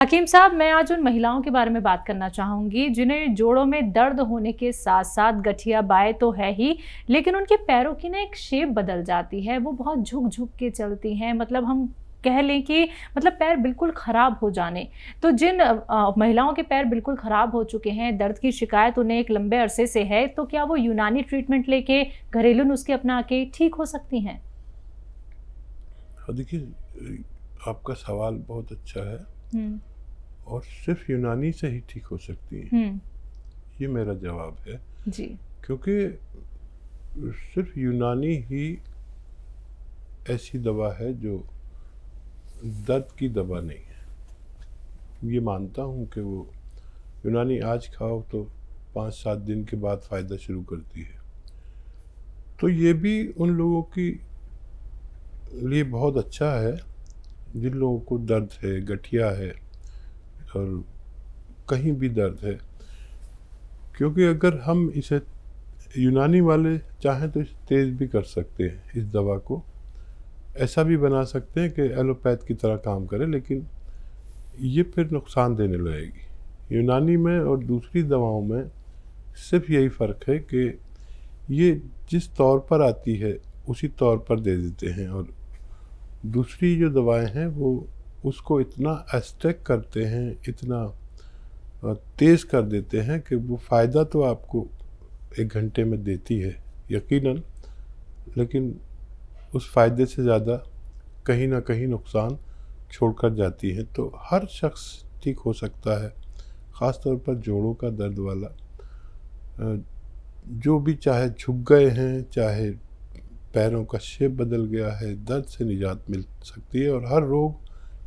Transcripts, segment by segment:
हकीम साहब, मैं आज उन महिलाओं के बारे में बात करना चाहूंगी जिन्हें जोड़ों में दर्द होने के साथ साथ गठिया बाएं तो है ही, लेकिन उनके पैरों की ना एक शेप बदल जाती है। वो बहुत झुक झुक के चलती हैं, मतलब हम कह लें कि मतलब पैर बिल्कुल खराब हो जाने। तो जिन महिलाओं के पैर बिल्कुल खराब हो चुके हैं, दर्द की शिकायत उन्हें एक लंबे अरसे से है, तो क्या वो यूनानी ट्रीटमेंट लेके घरेलू नुस्खे अपना के ठीक हो सकती हैं? देखिए, आपका सवाल बहुत अच्छा है और सिर्फ यूनानी से ही ठीक हो सकती है, ये मेरा जवाब है जी। क्योंकि सिर्फ यूनानी ही ऐसी दवा है जो दर्द की दवा नहीं है। ये मानता हूँ कि वो यूनानी आज खाओ तो 5-7 दिन के बाद फ़ायदा शुरू करती है। तो ये भी उन लोगों की लिए बहुत अच्छा है जिन लोगों को दर्द है, गठिया है और कहीं भी दर्द है, क्योंकि अगर हम इसे यूनानी वाले चाहें तो इसे तेज़ भी कर सकते हैं। इस दवा को ऐसा भी बना सकते हैं कि एलोपैथ की तरह काम करे, लेकिन ये फिर नुकसान देने लगेगी। यूनानी में और दूसरी दवाओं में सिर्फ यही फ़र्क है कि ये जिस तौर पर आती है उसी तौर पर दे देते हैं, और दूसरी जो दवाएं हैं वो उसको इतना एस्टेक करते हैं, इतना तेज़ कर देते हैं कि वो फ़ायदा तो आपको 1 घंटे में देती है यकीनन, लेकिन उस फ़ायदे से ज़्यादा कहीं ना कहीं नुकसान छोड़कर जाती है। तो हर शख्स ठीक हो सकता है, ख़ास तौर पर जोड़ों का दर्द वाला। जो भी चाहे झुक गए हैं, चाहे पैरों का शेप बदल गया है, दर्द से निजात मिल सकती है और हर रोग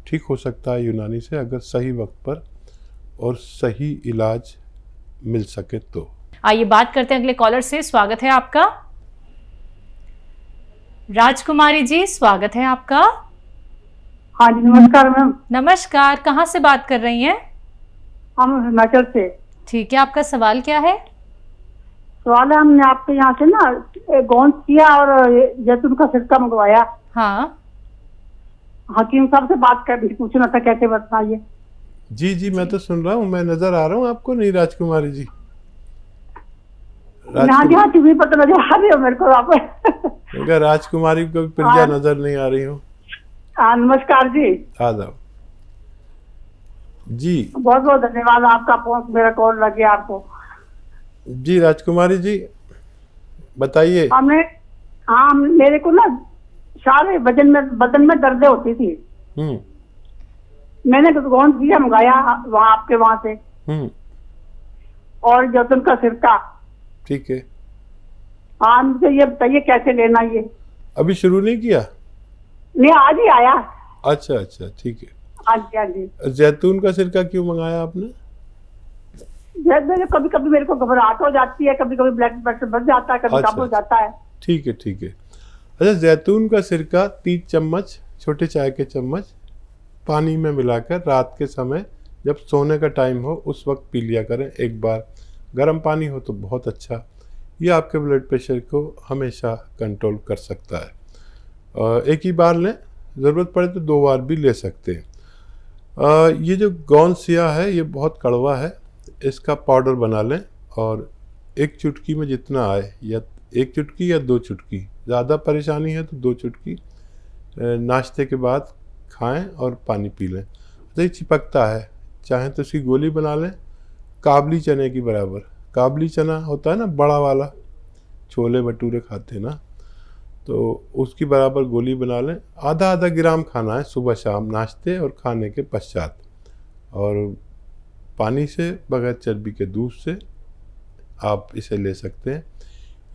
ठीक हो सकता है यूनानी से, अगर सही वक्त पर और सही इलाज मिल सके तो। आइए बात करते हैं अगले कॉलर से। स्वागत है आपका। राजकुमारी जी, स्वागत है आपका। हाँ जी, नमस्कार मैम। नमस्कार, कहाँ से बात कर रही हैं? हम हिमाचल से। ठीक है, आपका सवाल क्या है? सवाल है, हमने आपके यहाँ से ना गोंद किया और जैतून का सिरका मंगवाया। हाँ, हकीम साहब से बात कर पूछना था, कैसे बताइए। जी जी, मैं तो सुन रहा हूँ, मैं नज़र आ रहा हूँ आपको नहीं राजकुमारी जी? हाँ जी, हाँ जी, पता नजर आ रही हो मेरे को आप। अगर राजकुमारी को प्रिया नजर नहीं आ रही हो? हाँ, नमस्कार जी। आदाब जी। बहुत बहुत धन्यवाद, आपका फोन मेरा कॉल लग गया आपको। जी राजकुमारी जी, बताइए। हाँ, मेरे को ना सारे बदन में दर्द होती थी। मैंने गोंद किया मंगाया वहाँ आपके वहाँ से, और जैतून का सिरका। ठीक है। हाँ, मुझे ये बताइए कैसे लेना ये। अभी शुरू नहीं किया? नहीं, आज ही आया। अच्छा अच्छा, ठीक है। हाँ जी, हाँ जी। जैतून का सिरका क्यों मंगाया आपने? कभी कभी मेरे को घबराहट हो जाती है, कभी कभी ब्लड प्रेशर बढ़ जाता है, कभी कम हो जाता है। ठीक है ठीक है। अच्छा, जैतून का सिरका 3 चम्मच, छोटे चाय के चम्मच पानी में मिलाकर रात के समय जब सोने का टाइम हो उस वक्त पी लिया करें एक बार। गर्म पानी हो तो बहुत अच्छा, ये आपके ब्लड प्रेशर को हमेशा कंट्रोल कर सकता है। एक ही बार लें, ज़रूरत पड़े तो 2 बार भी ले सकते हैं। ये जो गोंद सिया है ये बहुत कड़वा है, इसका पाउडर बना लें और 1 चुटकी में जितना आए, या 1 चुटकी या 2 चुटकी, ज़्यादा परेशानी है तो 2 चुटकी नाश्ते के बाद खाएं और पानी पी लें। तो ये चिपकता है, चाहें तो इसकी गोली बना लें, काबली चने की बराबर। काबली चना होता है ना बड़ा वाला, छोले भटूरे खाते हैं ना, तो उसकी बराबर गोली बना लें। आधा ग्राम खाना है सुबह शाम नाश्ते और खाने के पश्चात, और पानी से, बगैर चर्बी के दूध से आप इसे ले सकते हैं।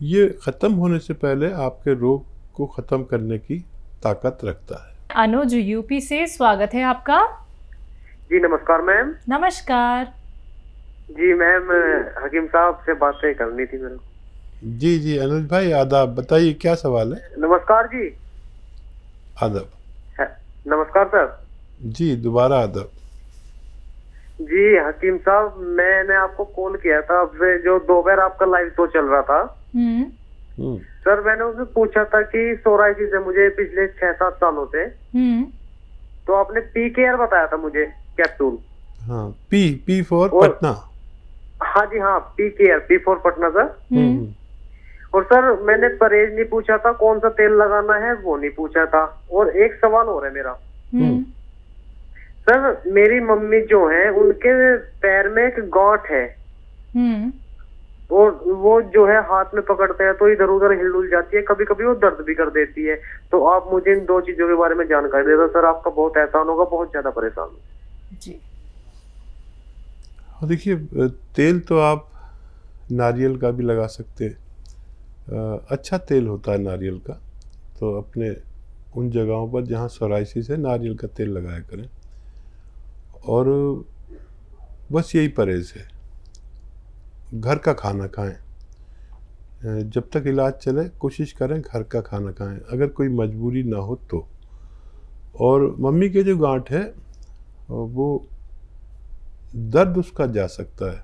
ये ख़त्म होने से पहले आपके रोग को ख़त्म करने की ताकत रखता है। अनुज यूपी से, स्वागत है आपका। जी नमस्कार मैम। नमस्कार जी मैम, हकीम साहब से बातें करनी थी मेरे को। जी जी अनुज भाई, आदाब, बताइए क्या सवाल है? नमस्कार जी। आदाब। नमस्कार सर। जी दोबारा आदाब। जी हकीम साहब, मैंने आपको कॉल किया था अब से, जो दोपहर आपका लाइव शो चल रहा था। सर मैंने उससे पूछा था कि सोराइसिस है मुझे पिछले 6-7 सालों से, तो आपने पी केयर बताया था मुझे कैप्सूल। हाँ, पी फॉर और- पटना। हाँ जी हाँ, पी फॉर पटना सर। हम्म। और सर मैंने परहेज नहीं पूछा था, कौन सा तेल लगाना है वो नहीं पूछा था। और एक सवाल और है मेरा हम्म। सर, मेरी मम्मी जो है उनके पैर में एक गांठ है, हम्म। और वो जो है हाथ में पकड़ते हैं तो इधर उधर हिल डुल जाती है, कभी कभी वो दर्द भी कर देती है। तो आप मुझे इन दो चीजों के बारे में जानकारी दे दो सर, आपका बहुत एहसान होगा, बहुत ज्यादा परेशान हूँ। जी। और देखिए, तेल तो आप नारियल का भी लगा सकते हैं। अच्छा तेल होता है नारियल का, तो अपने उन जगहों पर जहाँ सोराइसिस है नारियल का तेल लगाया करें। और बस यही परहेज है, घर का खाना खाएं। जब तक इलाज चले कोशिश करें घर का खाना खाएं, अगर कोई मजबूरी ना हो तो। और मम्मी के जो गांठ है वो दर्द उसका जा सकता है,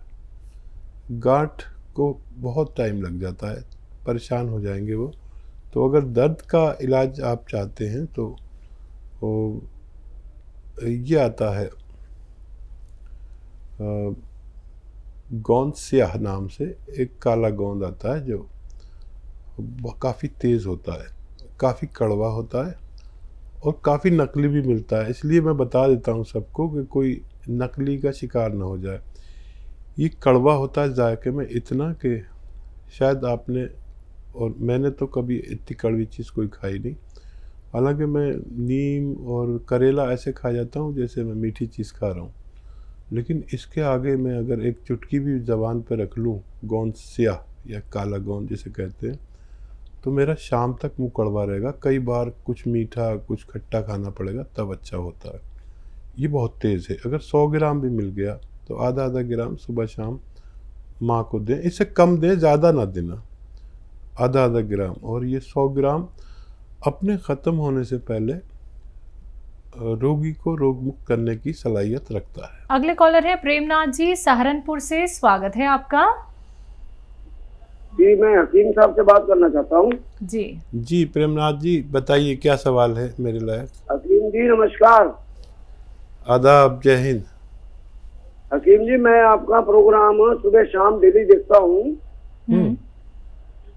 गांठ को बहुत टाइम लग जाता है, परेशान हो जाएंगे वो। तो अगर दर्द का इलाज आप चाहते हैं तो वो ये आता है गोंद स्याह नाम से, एक काला गोंद आता है जो काफ़ी तेज़ होता है, काफ़ी कड़वा होता है और काफ़ी नकली भी मिलता है। इसलिए मैं बता देता हूँ सबको कि कोई नकली का शिकार ना हो जाए। ये कड़वा होता है जायके में इतना कि शायद आपने और मैंने तो कभी इतनी कड़वी चीज़ कोई खाई नहीं। हालांकि मैं नीम और करेला ऐसे खा जाता हूँ जैसे मैं मीठी चीज़ खा रहा हूँ, लेकिन इसके आगे मैं अगर एक चुटकी भी ज़बान पर रख लूँ गोंद स्याह या काला गोंद जिसे कहते हैं, तो मेरा शाम तक मुँह कड़वा रहेगा। कई बार कुछ मीठा कुछ खट्टा खाना पड़ेगा तब अच्छा होता है। ये बहुत तेज़ है। अगर 100 ग्राम भी मिल गया तो आधा आधा ग्राम सुबह शाम माँ को दें, इससे कम दें, ज़्यादा ना देना, आधा आधा ग्राम। और ये 100 ग्राम अपने ख़त्म होने से पहले रोगी को रोग मुक्त करने की सलाहियत रखता है। अगले कॉलर है प्रेमनाथ जी सहारनपुर से, स्वागत है आपका। जी, मैं हकीम साहब से बात करना चाहता हूँ। जी प्रेमनाथ जी बताइए क्या सवाल है मेरे लायक। हकीम जी नमस्कार। आदाब, जय हिंद। हकीम जी, मैं आपका प्रोग्राम सुबह शाम डेली देखता हूँ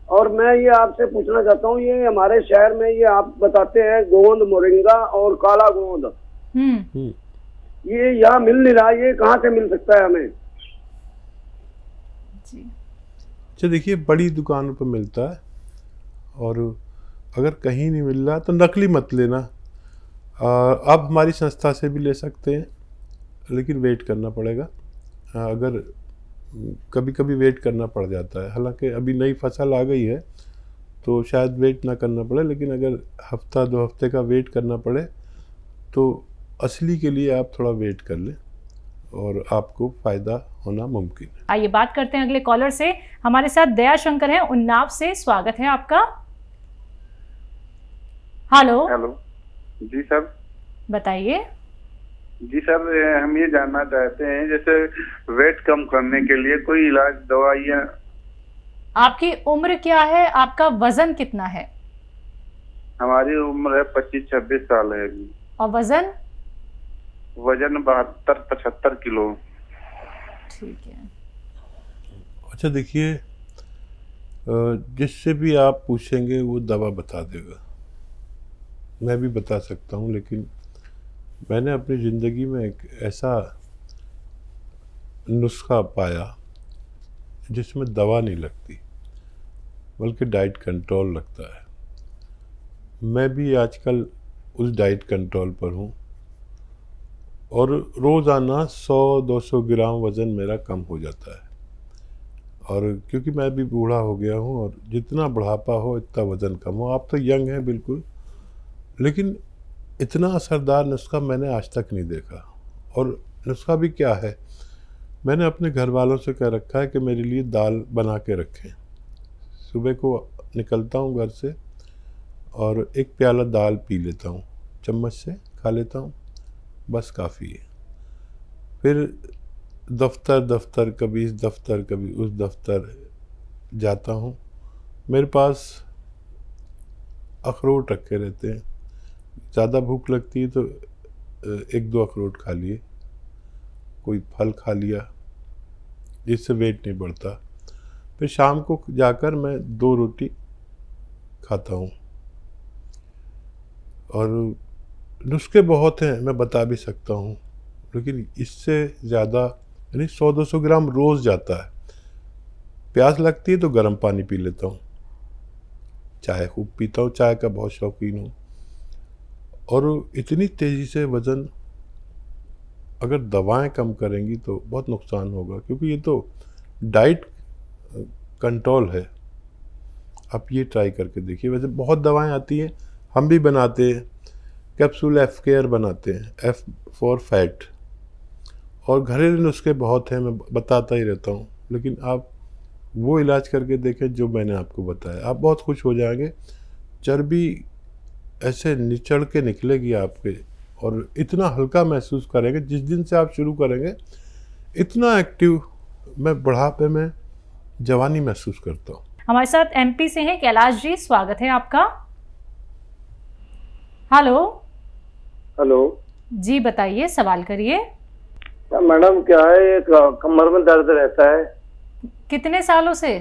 और मैं ये आपसे पूछना चाहता हूँ, ये हमारे शहर में ये आप बताते हैं गोंद मोरिंगा और काला गोंद, ये यहाँ मिल नहीं रहा, ये कहाँ से मिल सकता है हमें? जी। अच्छा देखिए, बड़ी दुकानों पर मिलता है, और अगर कहीं नहीं मिल रहा तो नकली मत लेना। आप हमारी संस्था से भी ले सकते हैं, लेकिन वेट करना पड़ेगा। अगर कभी कभी वेट करना पड़ जाता है, हालांकि अभी नई फसल आ गई है तो शायद वेट ना करना पड़े, लेकिन अगर हफ्ता 2 हफ्ते का वेट करना पड़े तो असली के लिए आप थोड़ा वेट कर लें और आपको फ़ायदा होना मुमकिन है। आइए बात करते हैं अगले कॉलर से। हमारे साथ दया शंकर हैं उन्नाव से, स्वागत है आपका। हेलो। जी सर बताइए। जी सर, हम ये जानना चाहते हैं जैसे वेट कम करने के लिए कोई इलाज दवाइयाँ। आपकी उम्र क्या है, आपका वजन कितना है? हमारी उम्र है 25-26 साल है अभी। और वजन? वजन 72-75 किलो। ठीक है। अच्छा देखिए, जिससे भी आप पूछेंगे वो दवा बता देगा। मैं भी बता सकता हूँ, लेकिन मैंने अपनी ज़िंदगी में एक ऐसा नुस्खा पाया जिसमें दवा नहीं लगती बल्कि डाइट कंट्रोल लगता है। मैं भी आजकल उस डाइट कंट्रोल पर हूँ और रोज़ाना 100-200 ग्राम वज़न मेरा कम हो जाता है। और क्योंकि मैं भी बूढ़ा हो गया हूँ और जितना बुढ़ापा हो इतना वज़न कम हो। आप तो यंग हैं बिल्कुल, लेकिन इतना असरदार नुस्खा मैंने आज तक नहीं देखा। और नुस्खा भी क्या है, मैंने अपने घर वालों से कह रखा है कि मेरे लिए दाल बना के रखें। सुबह को निकलता हूँ घर से और एक प्याला दाल पी लेता हूँ, चम्मच से खा लेता हूँ, बस काफ़ी है। फिर दफ्तर कभी इस दफ्तर कभी उस दफ्तर जाता हूँ। मेरे पास अखरोट रखे रहते हैं, ज़्यादा भूख लगती है तो 1-2 अखरोट खा लिए। कोई फल खा लिया, जिससे वेट नहीं बढ़ता। फिर शाम को जाकर मैं 2 रोटी खाता हूँ। और नुस्खे बहुत हैं, मैं बता भी सकता हूँ, लेकिन इससे ज़्यादा यानी 100-200 ग्राम रोज़ जाता है। प्यास लगती है तो गर्म पानी पी लेता हूँ, चाय खूब पीता हूँ, चाय का बहुत शौकीन हूँ। और इतनी तेज़ी से वज़न अगर दवाएं कम करेंगी तो बहुत नुकसान होगा, क्योंकि ये तो डाइट कंट्रोल है। आप ये ट्राई करके देखिए। वैसे बहुत दवाएं आती हैं, हम भी बनाते हैं, कैप्सूल एफ केयर बनाते हैं, एफ फॉर फैट, और घरेलू नुस्खे बहुत हैं, मैं बताता ही रहता हूँ। लेकिन आप वो इलाज करके देखें जो मैंने आपको बताया, आप बहुत खुश हो जाएंगे। चर्बी ऐसे निचड़ के निकलेगी आपके, और इतना हल्का महसूस करेंगे। जिस दिन से आप शुरू करेंगे, इतना एक्टिव मैं बुढ़ापे में जवानी महसूस करता हूँ। हमारे साथ एमपी से हैं कैलाश जी, स्वागत है आपका। हेलो। हेलो जी बताइए, सवाल करिए। मैडम, क्या है ये कमर में दर्द रहता है? कितने सालों से?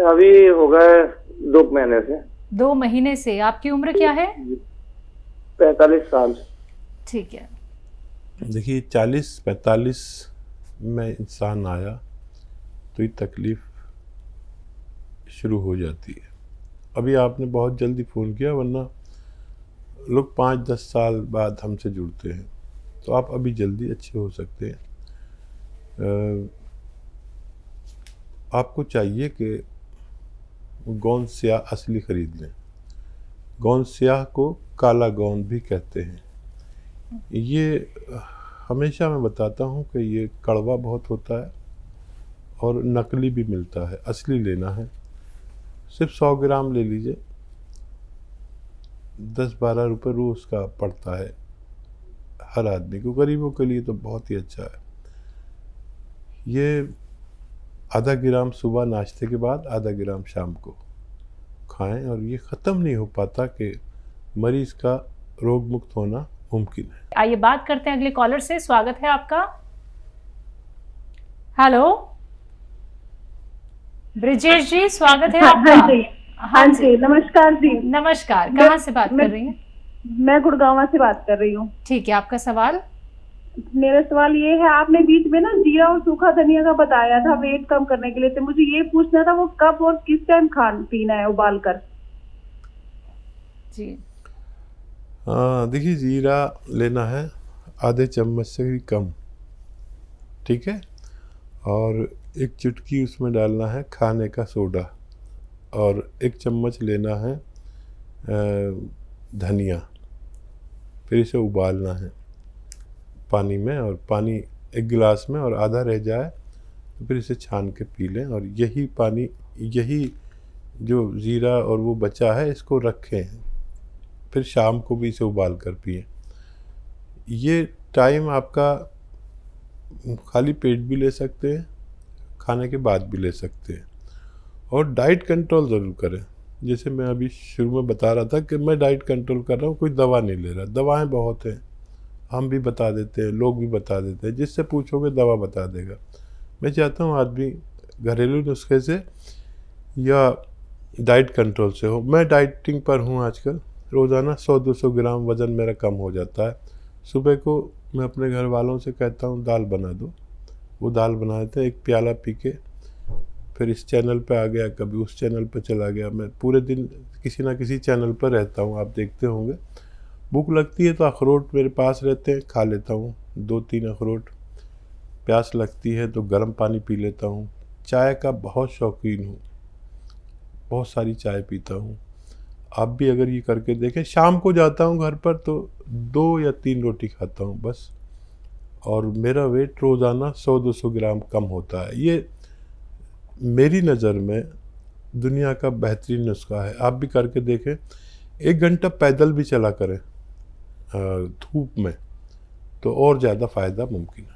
अभी हो गए 2 महीने से। 2 महीने से। आपकी उम्र क्या है? 45 साल। ठीक है। देखिए 40-45 में इंसान आया तो ये तकलीफ शुरू हो जाती है। अभी आपने बहुत जल्दी फ़ोन किया, वरना लोग 5-10 साल बाद हमसे जुड़ते हैं, तो आप अभी जल्दी अच्छे हो सकते हैं। आपको चाहिए कि गोंद स्याह असली ख़रीद लें। गोंद स्याह को काला गोंद भी कहते हैं। ये हमेशा मैं बताता हूँ कि ये कड़वा बहुत होता है और नकली भी मिलता है। असली लेना है, सिर्फ 100 ग्राम ले लीजिए, 10-12 रुपये रोज़ का पड़ता है हर आदमी को। गरीबों के लिए तो बहुत ही अच्छा है। ये आधा ग्राम सुबह नाश्ते के बाद, आधा ग्राम शाम को खाएं, और ये ख़त्म नहीं हो पाता कि मरीज़ का रोग मुक्त होना मुमकिन है। आइए बात करते हैं अगले कॉलर से। स्वागत है आपका। हेलो ब्रिजेश जी, स्वागत है आपका। हाँ जी, नमस्कार जी। नमस्कार, कहाँ से बात कर रही हैं? मैं गुड़गांव से बात कर रही हूँ। ठीक है, आपका सवाल? मेरा सवाल ये है, आपने बीच में ना जीरा और सूखा धनिया का बताया था वेट कम करने के लिए, तो मुझे ये पूछना था वो कब और किस टाइम खान पीना है उबाल कर? जी हाँ, देखिए जीरा लेना है आधे चम्मच से भी कम, ठीक है, और 1 चुटकी उसमें डालना है खाने का सोडा, और 1 चम्मच लेना है धनिया। फिर इसे उबालना है पानी में, और पानी 1 गिलास में और आधा रह जाए तो फिर इसे छान के पी लें। और यही पानी, यही जो जीरा और वो बचा है, इसको रखें, फिर शाम को भी इसे उबाल कर पिए। ये टाइम आपका खाली पेट भी ले सकते हैं, खाने के बाद भी ले सकते हैं। और डाइट कंट्रोल ज़रूर करें। जैसे मैं अभी शुरू में बता रहा था कि मैं डाइट कंट्रोल कर रहा हूँ, कोई दवा नहीं ले रहा। दवाएं बहुत हैं, हम भी बता देते हैं, लोग भी बता देते हैं, जिससे पूछोगे दवा बता देगा। मैं चाहता हूँ आदमी घरेलू नुस्खे से या डाइट कंट्रोल से हो। मैं डाइटिंग पर हूँ आजकल। रोज़ाना 100-200 ग्राम वज़न मेरा कम हो जाता है। सुबह को मैं अपने घर वालों से कहता हूँ दाल बना दो, वो दाल बना देते हैं, 1 प्याला पी के फिर इस चैनल पे आ गया, कभी उस चैनल पे चला गया। मैं पूरे दिन किसी ना किसी चैनल पर रहता हूँ, आप देखते होंगे। भूख लगती है तो अखरोट मेरे पास रहते हैं, खा लेता हूँ 2-3 अखरोट। प्यास लगती है तो गर्म पानी पी लेता हूँ। चाय का बहुत शौकीन हूँ, बहुत सारी चाय पीता हूँ। आप भी अगर ये करके देखें। शाम को जाता हूँ घर पर तो 2 या 3 रोटी खाता हूँ बस, और मेरा वेट रोज़ाना 100-200 ग्राम कम होता है। ये मेरी नज़र में दुनिया का बेहतरीन नुस्खा है। आप भी करके देखें। 1 घंटा पैदल भी चला करें धूप में, तो और ज़्यादा फ़ायदा मुमकिन है।